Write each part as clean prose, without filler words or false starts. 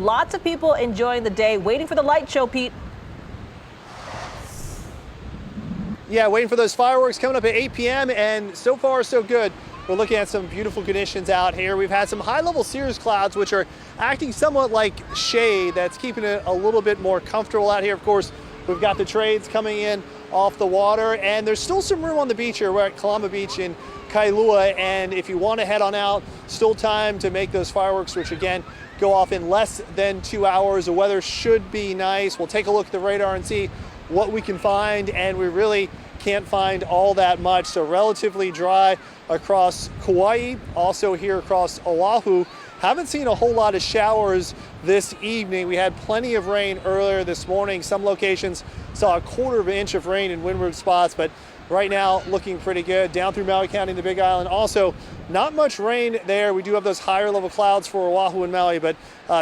lots of people enjoying the day, waiting for the light show, Pete. Yeah, waiting for those fireworks coming up at 8 p.m. and so far so good. We're looking at some beautiful conditions out here. We've had some high-level cirrus clouds, which are acting somewhat like shade. That's keeping it a little bit more comfortable out here. Of course, we've got the trades coming in off the water, and there's still some room on the beach here. We're at Kalama Beach in Kailua, and if you want to head on out, still time to make those fireworks, which again, go off in less than 2 hours. The weather should be nice. We'll take a look at the radar and see what we can find, and we really can't find all that much. So relatively dry across Kauai, also here across Oahu. Haven't seen a whole lot of showers this evening. We had plenty of rain earlier this morning. Some locations saw a 1/4 inch of rain in windward spots, but right now looking pretty good. Down through Maui County and the Big Island, also not much rain there. We do have those higher level clouds for Oahu and Maui, but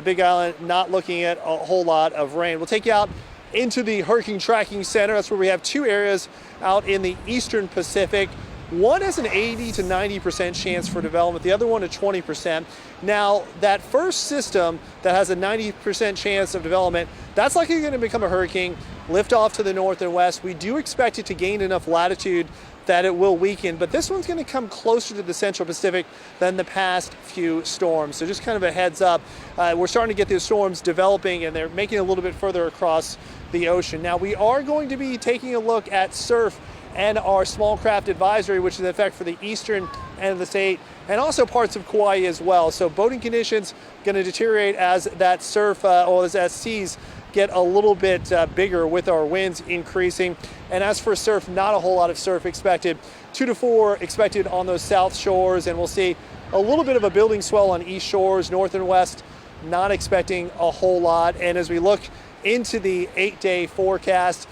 Big Island not looking at a whole lot of rain. We'll take you out into the Hurricane Tracking Center. That's where we have 2 areas out in the Eastern Pacific. One has an 80 to 90% chance for development, the other one a 20%. Now, that first system that has a 90% chance of development, that's likely going to become a hurricane, lift off to the north and west. We do expect it to gain enough latitude that it will weaken, but this one's going to come closer to the Central Pacific than the past few storms. So just kind of a heads up, we're starting to get these storms developing, and they're making it a little bit further across the ocean. Now, we are going to be taking a look at surf and our small craft advisory, which is in effect for the eastern end of the state and also parts of Kauai as well. So boating conditions going to deteriorate as that surf or as seas get a little bit bigger with our winds increasing. And as for surf, not a whole lot of surf expected. 2 to 4 expected on those south shores, and we'll see a little bit of a building swell on east shores, north and west, not expecting a whole lot. And as we look into the 8-day forecast,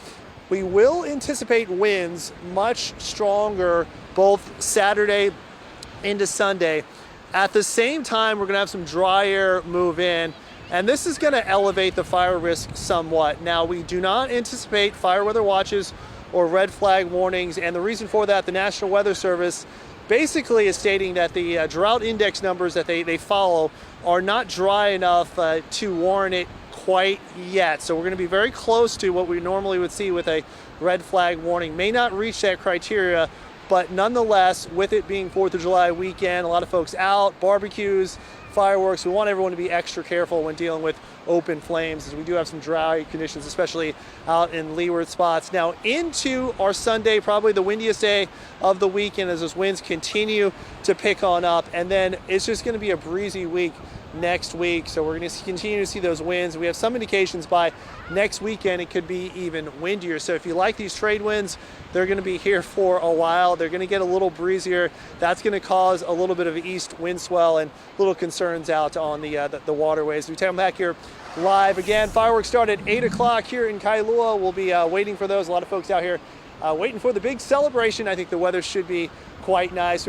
we will anticipate winds much stronger both Saturday into Sunday. At the same time, we're going to have some dry air move in, and this is going to elevate the fire risk somewhat. Now, we do not anticipate fire weather watches or red flag warnings, and the reason for that, the National Weather Service basically is stating that the drought index numbers that they follow are not dry enough to warrant it quite yet. So we're going to be very close to what we normally would see with a red flag warning. May not reach that criteria, but nonetheless, with it being 4th of July weekend, a lot of folks out, barbecues, fireworks, we want everyone to be extra careful when dealing with open flames, as we do have some dry conditions, especially out in leeward spots. Now into our Sunday, probably the windiest day of the weekend as those winds continue to pick on up, and then it's just going to be a breezy week next week. So we're going to continue to see those winds. We have some indications by next weekend it could be even windier. So if you like these trade winds, they're going to be here for a while. They're going to get a little breezier. That's going to cause a little bit of east wind swell and little concerns out on the waterways. We take them back here live again. Fireworks start at 8 o'clock here in Kailua. We'll be waiting for those. A lot of folks out here waiting for the big celebration. I think the weather should be quite nice.